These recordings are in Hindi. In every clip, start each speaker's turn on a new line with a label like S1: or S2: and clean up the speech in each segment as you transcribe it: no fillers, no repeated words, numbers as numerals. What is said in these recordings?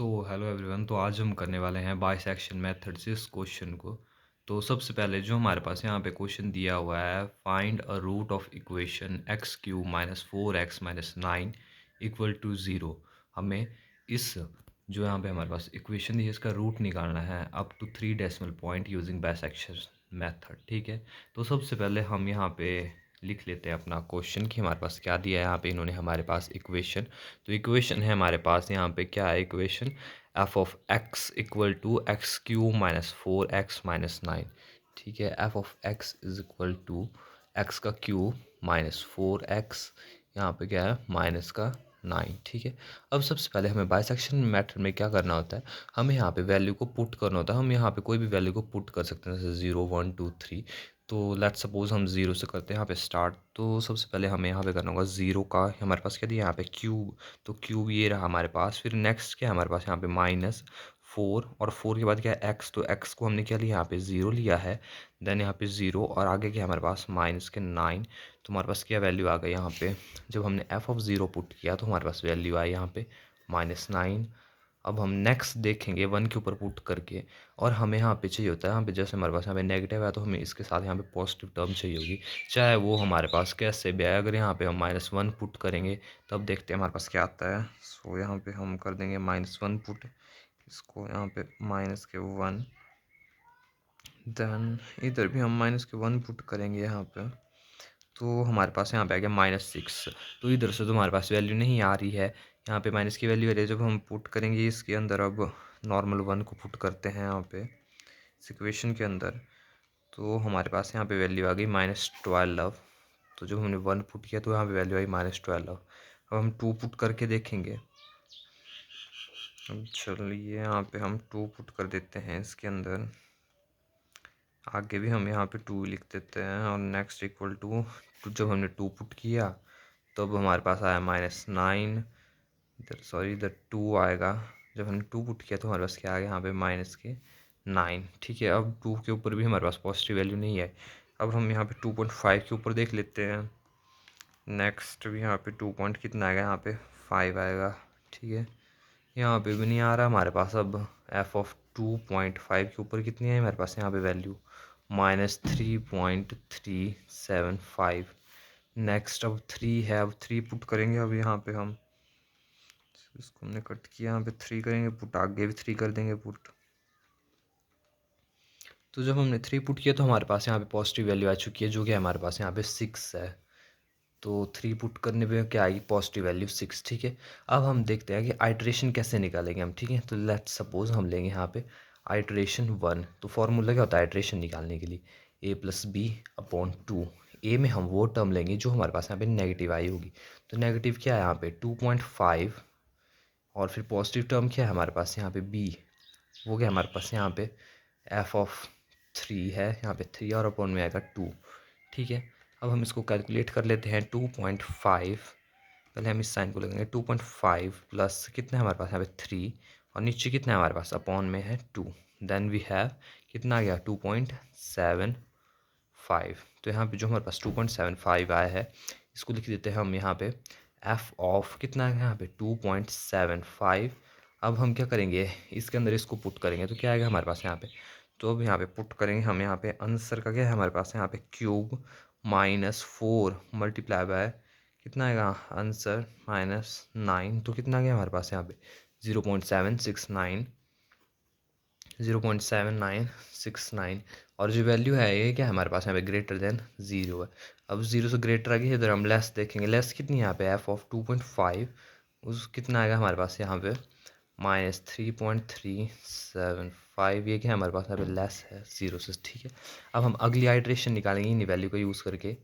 S1: Hello everyone. तो आज हम करने वाले हैं बाइसेक्शन मेथड से इस क्वेश्चन को। तो सबसे पहले जो हमारे पास यहाँ पे क्वेश्चन दिया हुआ है, find a root of equation x cube minus 4x minus 9 equal to zero. हमें इस जो यहाँ पे हमारे पास इक्वेशन दी है इसका रूट निकालना है up to 3 decimal point using bisection method. ठीक है, तो सबसे पहले हम यहाँ पे लिख लेते हैं अपना क्वेश्चन कि हमारे पास क्या दिया है। यहाँ पे इन्होंने हमारे पास इक्वेशन, तो इक्वेशन है हमारे पास यहाँ पे क्या है equation, f of x equal to x cube minus 4x minus 9। ठीक है, f of x is equal to x का क्यूब माइनस 4x, यहाँ पे क्या है माइनस का 9। ठीक है, अब सबसे पहले हमें बाइसेक्शन मेथड में क्या करना होता है, हमें यहाँ पे वैल्यू को पुट करना होता है। हम यहाँ पे कोई भी वैल्यू को पुट कर सकते हैं, जैसे 0 1 2 3। तो लेट्स सपोज हम ज़ीरो से करते हैं यहाँ पे स्टार्ट। तो सबसे पहले हमें यहाँ पे करना होगा ज़ीरो का, हमारे पास क्या दिया यहाँ पे क्यूब, तो क्यूब ये रहा हमारे पास। फिर नेक्स्ट क्या है हमारे पास यहाँ पे माइनस 4, और 4 के बाद क्या है एक्स, तो एक्स को हमने क्या लिया यहाँ पे ज़ीरो लिया है। देन यहाँ पे ज़ीरो और आगे क्या हमारे पास माइनस के 9। तो हमारे पास क्या वैल्यू आ गई यहाँ पे, जब हमने एफ ऑफ ज़ीरो पुट किया तो हमारे पास वैल्यू आई यहाँ पे -9। अब हम नेक्स्ट देखेंगे वन के ऊपर पुट करके, और हमें यहाँ पे चाहिए होता है, यहाँ पे जैसे हमारे पास यहाँ पे नेगेटिव है तो हमें इसके साथ यहाँ पे पॉजिटिव टर्म चाहिए होगी, चाहे वो हमारे पास कैसे भी आए। अगर यहाँ पे हम -1 पुट करेंगे तब देखते हैं हमारे पास क्या आता है। सो यहाँ पे हम कर देंगे -1 पुट, इसको यहाँ पे माइनस के 1। देन इधर भी हम -1 पुट करेंगे यहाँ पे, तो हमारे पास यहाँ पे आ गया -6। तो इधर से तो हमारे पास वैल्यू नहीं आ रही है, यहाँ पे माइनस की वैल्यू आ रही है। जब हम पुट करेंगे इसके अंदर, अब नॉर्मल 1 को पुट करते हैं यहाँ पे इस इक्वेशन के अंदर, तो हमारे पास यहाँ पे वैल्यू आ गई -12। तो जब हमने 1 पुट किया तो यहाँ पे वैल्यू आई -12। अब हम 2 पुट करके देखेंगे। अब चलिए यहाँ पे हम 2 पुट कर देते हैं इसके अंदर, आगे भी हम यहाँ पे 2 लिख देते हैं, और नेक्स्ट इक्वल टू जब हमने 2 पुट किया तब हमारे पास आया -9। इधर सॉरी इधर 2 आएगा, जब हमने 2 पुट किया तो हमारे पास क्या आ गया यहाँ पे माइनस के 9। ठीक है, अब 2 के ऊपर भी हमारे पास पॉजिटिव वैल्यू नहीं है। अब हम यहाँ पे 2.5 के ऊपर देख लेते हैं। नेक्स्ट भी यहाँ पे 2 पॉइंट कितना आएगा, यहाँ पे 5 आएगा। ठीक है, यहाँ पे भी नहीं आ रहा हमारे पास। अब एफ ऑफ 2.5 के ऊपर कितनी है हमारे पास यहाँ पे वैल्यू, -3.375। नेक्स्ट अब 3 है, अब 3 पुट करेंगे। अब यहाँ पे हम इसको हमने कट किया, यहाँ पे 3 करेंगे पुट, आगे भी 3 कर देंगे पुट। तो जब हमने 3 पुट किया तो हमारे पास यहाँ पे पॉजिटिव वैल्यू आ चुकी है, जो कि हमारे पास यहाँ पे 6 है। तो 3 पुट करने पे क्या आएगी, पॉजिटिव वैल्यू 6। ठीक है, अब हम देखते हैं कि आइट्रेशन कैसे निकालेंगे हम। ठीक है, तो लेट्स सपोज हम लेंगे यहाँ पे आइट्रेशन 1। तो फॉर्मूला क्या होता है आइट्रेशन निकालने के लिए, a+b/2। ए में हम वो टर्म लेंगे जो हमारे पास यहाँ पे नेगेटिव आई होगी। तो नेगेटिव क्या है यहाँ पे 2.5, और फिर पॉजिटिव टर्म क्या है हमारे पास यहाँ पे b, वो क्या हमारे पास यहाँ पे एफ ऑफ 3 है, यहाँ पे 3 और अपॉन में आएगा 2। ठीक है, अब हम इसको कैलकुलेट कर लेते हैं। 2.5, पहले हम इस साइन को लगेंगे, 2.5 प्लस कितना है हमारे पास यहाँ पे 3, और नीचे कितना है हमारे पास अपॉन में है 2। देन वी हैव कितना आ गया 2.75। तो यहाँ पे जो हमारे पास 2.75 आया है, इसको लिख देते हैं हम यहाँ पे एफ ऑफ कितना है यहाँ पे 2.75। अब हम क्या करेंगे इसके अंदर इसको पुट करेंगे तो क्या आएगा हमारे पास यहाँ पे, तो अब यहाँ पे पुट करेंगे हम। यहाँ पे आंसर का क्या है हमारे पास यहाँ पे क्यूब -4 मल्टीप्लाई बाय कितना आएगा आंसर -9। तो कितना आ गया हमारे पास यहाँ पे 0.769, 0.7969। और जो वैल्यू है ये क्या है हमारे पास यहाँ पे ग्रेटर देन 0 है। अब 0 से ग्रेटर आ गई, इधर हम लेस देखेंगे। लेस कितनी है यहाँ पे एफ ऑफ 2.5, उस कितना आएगा हमारे पास यहाँ पे -3.375। ये क्या है हमारे पास यहाँ पे लेस है 0 से। ठीक है, अब हम अगली आइट्रेशन निकालेंगे इन वैल्यू को यूज़ करके,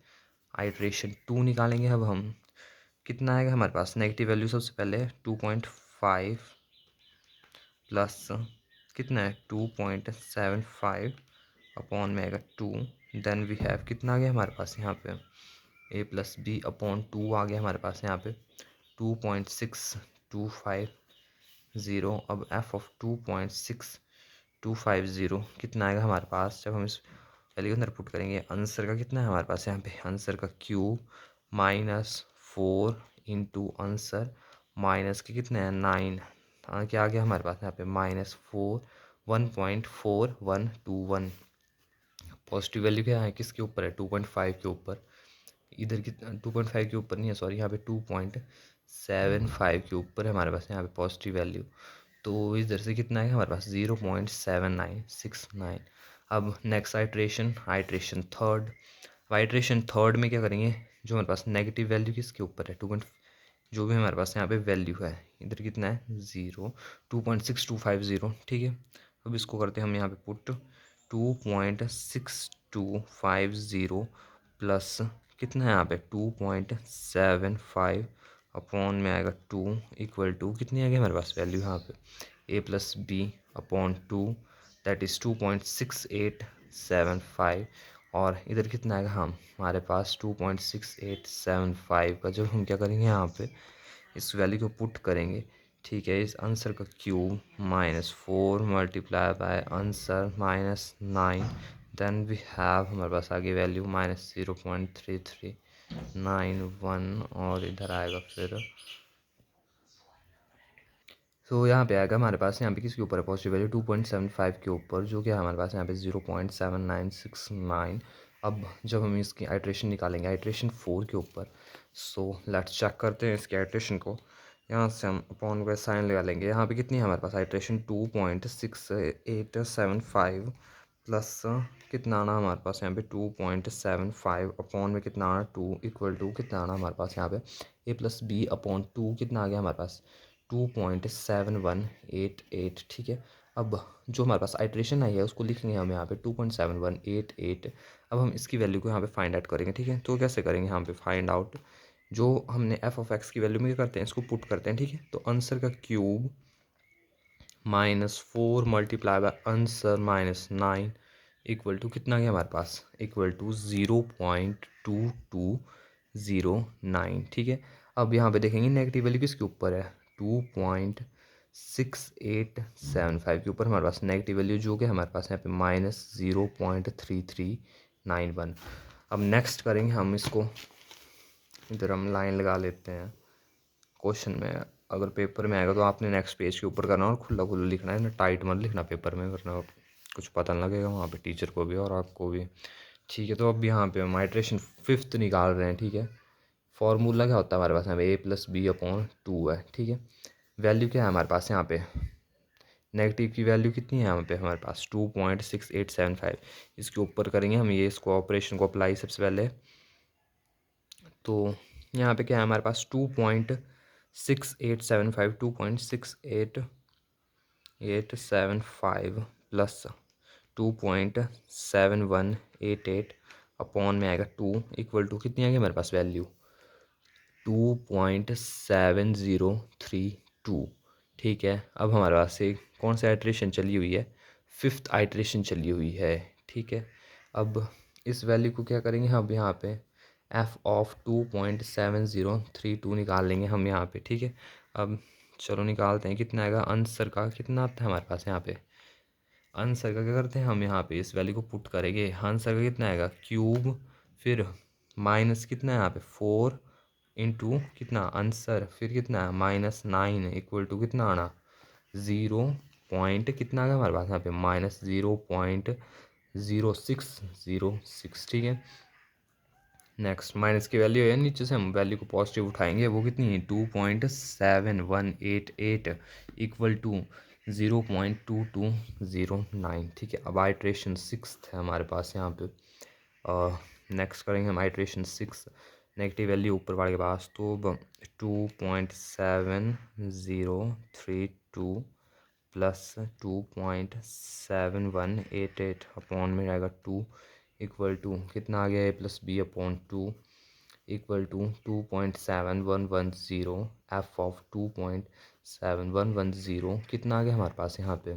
S1: आइट्रेशन 2 निकालेंगे। अब हम कितना आएगा हमारे पास नेगेटिव वैल्यू, सबसे पहले 2.5 प्लस कितना है 2.75 अपॉन में आएगा 2। देन वी हैव कितना आ गया हमारे पास यहाँ पे a+b/2 आ गया हमारे पास यहाँ पे 2.6250। अब एफ ऑफ 2.6250 कितना आएगा हमारे पास, जब हम इस वैल्यू के अंदर पुट करेंगे आंसर का कितना है हमारे पास यहाँ पे आंसर का क्यूब -4 इंटू आंसर माइनस के कितने हैं 9। क्या आ गया हमारे पास यहाँ पे -4 1.4121। पॉजिटिव वैल्यू क्या है, किसके ऊपर है, 2.5 के ऊपर। इधर की 2.5 के ऊपर नहीं है, सॉरी, यहाँ पे 2.75 के ऊपर है हमारे पास यहाँ पे पॉजिटिव वैल्यू। तो इधर से कितना है हमारे पास, 0.7969। अब next iteration, iteration third. Iteration third में क्या करेंगे, जो हमारे पास नेगेटिव वैल्यू किसके ऊपर है, जो भी हमारे पास यहाँ पे वैल्यू है, इधर कितना है 2.6250, ठीक है। अब इसको करते हैं हम यहाँ पे पुट, 2.6250 प्लस कितना है यहाँ पे 2.75 अपॉन में आएगा 2 इक्वल टू कितनी आ गई हमारे पास वैल्यू यहाँ पे, a+b/2, दैट इज़ 2.6875। और इधर कितना आएगा, हमारे पास 2.6875 का जब हम क्या करेंगे यहाँ पे इस वैल्यू को पुट करेंगे, ठीक है। इस आंसर का cube -4 multiply by answer -9, then we have हमारे पास आगे वैल्यू -0.3391 और इधर आएगा फिर, तो यहाँ पे आएगा हमारे पास, यहाँ पे किसके ऊपर है पॉजिटिव वैल्यू 2.75 के ऊपर, जो कि हमारे पास यहाँ पे 0.7969। अब जब हम इसकी आइट्रेशन निकालेंगे आइट्रेशन 4 के ऊपर, सो लेट्स चेक करते हैं इसकी आइट्रेशन को। यहाँ से हम अपॉन का साइन लगा लेंगे। यहाँ पे कितनी है हमारे पास आइट्रेशन 2.6875 प्लस कितना आना हमारे पास यहाँ पे 2.75 अपॉन में कितना आना 2 इक्वल टू कितना आना हमारे पास यहाँ पे a+b/2 कितना आ गया हमारे पास 2.7188, ठीक है। अब जो हमारे पास आइट्रेशन आई है उसको लिखेंगे हम यहाँ पे 2.7188। अब हम इसकी वैल्यू को यहाँ पे फाइंड आउट करेंगे, ठीक है। तो कैसे करेंगे यहाँ पे फाइंड आउट, जो हमने f(x) की वैल्यू में क्या करते हैं, इसको पुट करते हैं, ठीक है। तो आंसर का cube -4 multiply by answer -9 equal to कितना गया हमारे पास, इक्वल टू 0.2209, ठीक है। अब यहाँ पे देखेंगे नेगेटिव वैल्यू किसके ऊपर है, 2.6875 के ऊपर हमारे पास नेगेटिव वैल्यू, जो कि हमारे पास यहाँ पे -0.3391। अब नेक्स्ट करेंगे हम इसको, इधर हम लाइन लगा लेते हैं। क्वेश्चन में अगर पेपर में आएगा तो आपने नेक्स्ट पेज के ऊपर करना और खुला खुला लिखना है ना, टाइट मत लिखना पेपर में, वरना कुछ पता नहीं लगेगा वहाँ पे टीचर को भी और आपको भी, ठीक है। तो अब यहाँ पे हम आइट्रेशन फिफ्थ निकाल रहे हैं, ठीक है। फॉर्मूला क्या होता है हमारे पास यहाँ पे a+b/2 है, ठीक है। वैल्यू क्या है हमारे पास यहाँ पे, नेगेटिव की वैल्यू कितनी है यहाँ पे हमारे पास 2.6875। इसके ऊपर करेंगे हम ये इसको ऑपरेशन को अप्लाई सबसे पहले। तो यहाँ पे क्या है हमारे पास 2.6875 2.6875 प्लस 2.7188 अपॉन में आएगा 2 इक्वल टू कितनी आएगी हमारे पास वैल्यू 2.7032, ठीक है। अब हमारे पास से कौन सा आइट्रेशन चली हुई है, फिफ्थ आइट्रेशन चली हुई है, ठीक है। अब इस वैल्यू को क्या करेंगे हम यहाँ पे f(2.7032) निकाल लेंगे हम यहाँ पे, ठीक है। अब चलो निकालते हैं, कितना आएगा आंसर का, कितना आता है हमारे पास यहाँ पे आंसर का, क्या करते हैं हम यहाँ पे इस वैल्यू को पुट करेंगे। आंसर का कितना आएगा क्यूब, फिर माइनस कितना है यहाँ पे 4 इंटू कितना आंसर, फिर कितना है -9 इक्वल टू कितना आना 0 पॉइंट कितना आ गया हमारे पास यहाँ पे -0.0606, ठीक है। नेक्स्ट माइनस की वैल्यू है, नीचे से हम वैल्यू को पॉजिटिव उठाएंगे, वो कितनी है 2.7188 इक्वल टू 0.2209, ठीक है। अब आइट्रेशन सिक्स है हमारे पास यहाँ पे। नेक्स्ट करेंगे हम आइट्रेशन सिक्स, नेगेटिव वैल्यू ऊपर वाले के पास, तो 2.7032 प्लस 2.7188 अपॉन में आएगा 2 इक्वल टू कितना आ गया a+b/2 इक्वल टू 2.7110 f(2.7110) कितना आ गया हमारे पास यहाँ पे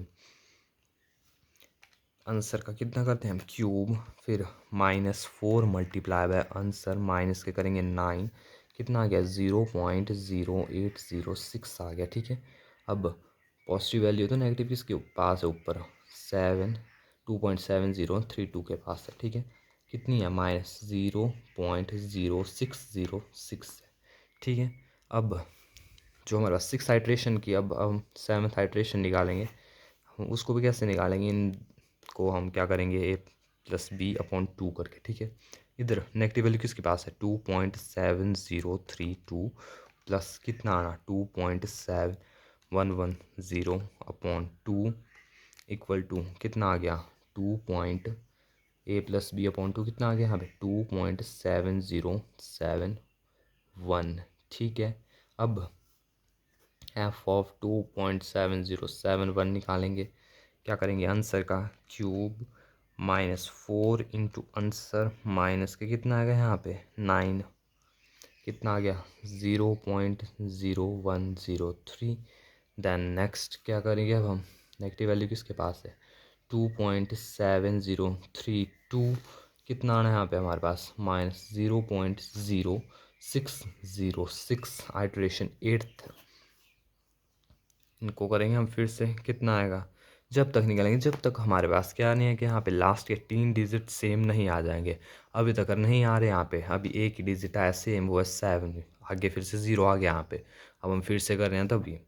S1: आंसर का, कितना करते हैं हम क्यूब, फिर -4 मल्टीप्लाई बाय आंसर माइनस के करेंगे 9, कितना आ गया 0.0806 आ गया, ठीक है। अब पॉजिटिव वैल्यू तो नेगेटिव किसके पास है ऊपर 2.7032 के पास है, ठीक है। कितनी है -0.0606 है, ठीक है। अब जो हमारे पास 6 आइट्रेशन की, अब हम 7th आइट्रेशन निकालेंगे। हम उसको भी कैसे निकालेंगे, इनको हम क्या करेंगे, ए प्लस बी अपॉन 2 करके, ठीक है। इधर नेगेटिव वैल्यू किसके पास है, 2.7032 प्लस कितना आना 2.7110 अपॉन 2 इक्वल टू कितना आ गया 2 point a plus b upon 2 कितना आ गया यहाँ पे 2.7071, ठीक है। अब एफ ऑफ 2.7071 निकालेंगे, क्या करेंगे, आंसर का क्यूब -4 इंटू आंसर माइनस के कितना आ गया यहाँ पे 9, कितना आ गया 0.0103। देन नेक्स्ट क्या करेंगे, अब हम नेगेटिव वैल्यू किसके पास है 2.7032, कितना आना है यहाँ पे हमारे पास -0.0606 आइट्रेशन 8th। इनको करेंगे हम फिर से, कितना आएगा, जब तक निकालेंगे जब तक हमारे पास क्या नहीं है कि यहाँ पे लास्ट के 3 डिजिट सेम नहीं आ जाएंगे। अभी तक नहीं आ रहे यहाँ पे, अभी एक ही डिजिट आया सेम, वो है 7, आगे फिर से 0 आ गया यहाँ पे। अब हम फिर से कर रहे हैं तभी,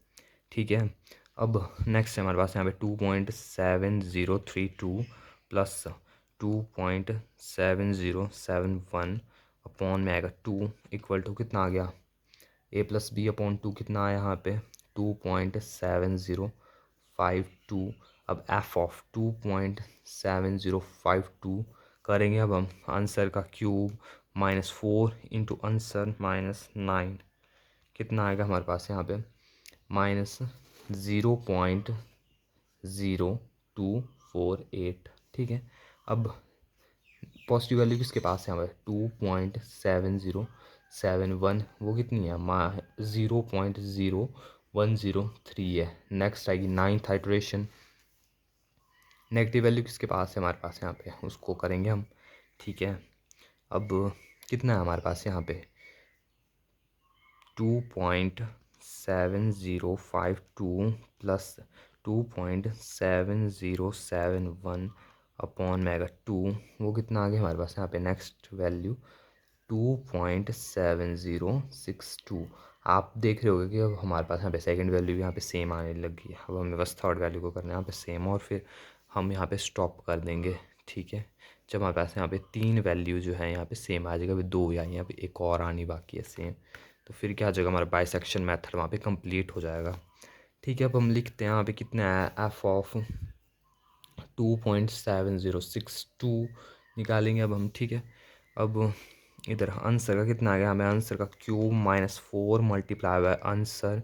S1: ठीक है। अब नेक्स्ट है हमारे पास यहाँ पे 2.7032 प्लस 2.7071 अपॉन में आएगा 2 इक्वल टू कितना आ गया ए प्लस बी अपॉन 2, कितना आया यहाँ पे 2.7052। अब एफ ऑफ 2.7052 करेंगे, अब हम आंसर का क्यूब -4 इंटू आंसर -9, कितना आएगा हमारे पास यहाँ पे -0.0248, ठीक है। अब पॉजिटिव वैल्यू किसके पास है हमारे 2.7071, वो कितनी है 0.0103 है। नेक्स्ट आएगी 9th आइट्रेशन, नेगेटिव वैल्यू किसके पास है हमारे पास यहाँ पे, उसको करेंगे हम, ठीक है। अब कितना है हमारे पास यहाँ पे 2.7052 प्लस 2.7071 अपॉन में आएगा 2, वो कितना आ गया हमारे पास यहाँ पे नेक्स्ट वैल्यू 2.7062। आप देख रहे होगे कि अब हमारे पास यहाँ पे सेकंड वैल्यू भी यहाँ पे सेम आने लगी है। अब हमें बस थर्ड वैल्यू को करना है यहाँ पे सेम, और फिर हम यहाँ पे स्टॉप कर देंगे, ठीक है। जब हमारे पास यहाँ पे 3 वैल्यू जो है यहाँ पे सेम आ जाएगा, अभी 2 ही आई, यहाँ पे एक और आनी बाकी है सेम, तो फिर क्या हो जाएगा हमारा बाइसेक्शन मेथड वहाँ पे कंप्लीट हो जाएगा, ठीक है। अब हम लिखते हैं यहाँ पे कितना है एफ ऑफ 2.7062 निकालेंगे अब हम, ठीक है। अब इधर आंसर का कितना आ गया हमें, आंसर का क्यूब -4 मल्टीप्लाई बाय आंसर,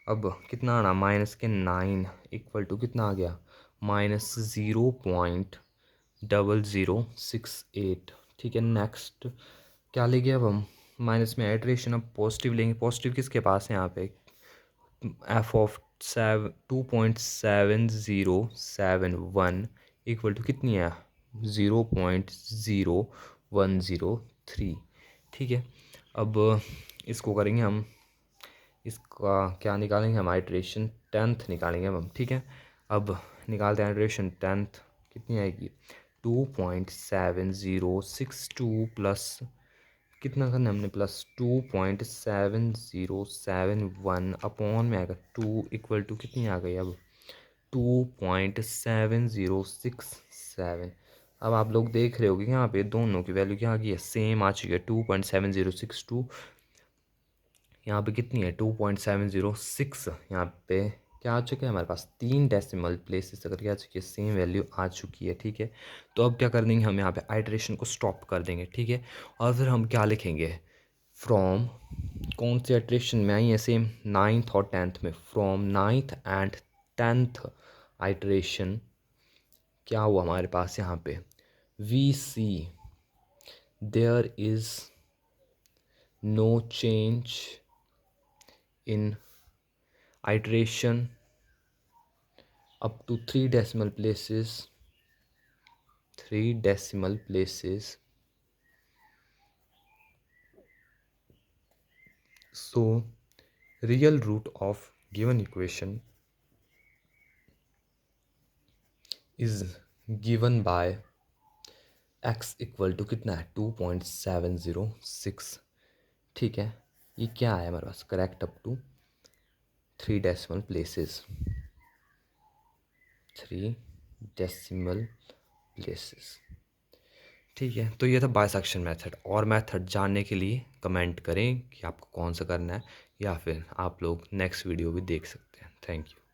S1: अब कितना आना -9 इक्वल टू कितना आ गया -0.0068, ठीक है। नेक्स्ट क्या लेंगे अब हम, माइनस में आइट्रेशन, अब पॉजिटिव लेंगे, पॉजिटिव किसके पास है यहाँ पे एफ ऑफ 2.7071 इक्वल टू कितनी है 0.0103, ठीक है। अब इसको करेंगे हम, इसका क्या निकालेंगे हम आइट्रेशन 10th निकालेंगे हम, ठीक है। अब निकालते हैं आइट्रेशन 10th, कितनी आएगी 2.7062 प्लस कितना करना है हमने प्लस 2.7071 अपॉन में आएगा 2 इक्वल टू कितनी आ गई अब 2.7067। अब आप लोग देख रहे होगे कि यहाँ पे दोनों की वैल्यू क्या आ गई है सेम आ चुकी है 2.7062, यहाँ पे कितनी है 2.706, यहाँ पे क्या आ चुका है हमारे पास 3 डेसिमल प्लेसेस अगर क्या आ चुकी है सेम वैल्यू आ चुकी है, ठीक है। तो अब क्या कर देंगे हम यहाँ पे आइट्रेशन को स्टॉप कर देंगे, ठीक है। और फिर हम क्या लिखेंगे फ्रॉम, कौन सी आइट्रेशन में आई है सेम 9th और 10th में, from 9th and 10th iteration क्या हुआ हमारे पास यहाँ पे we see there is no change in iteration up to 3 decimal places, 3 decimal places. So real root of given equation is given by x equal to कितना है 2.706, ठीक है। ये क्या है हमारे पास correct up to 3 decimal places, 3 decimal places. ठीक है, तो ये था बाइसेक्शन मेथड। और मेथड जानने के लिए कमेंट करें कि आपको कौन सा करना है, या फिर आप लोग नेक्स्ट वीडियो भी देख सकते हैं। Thank you.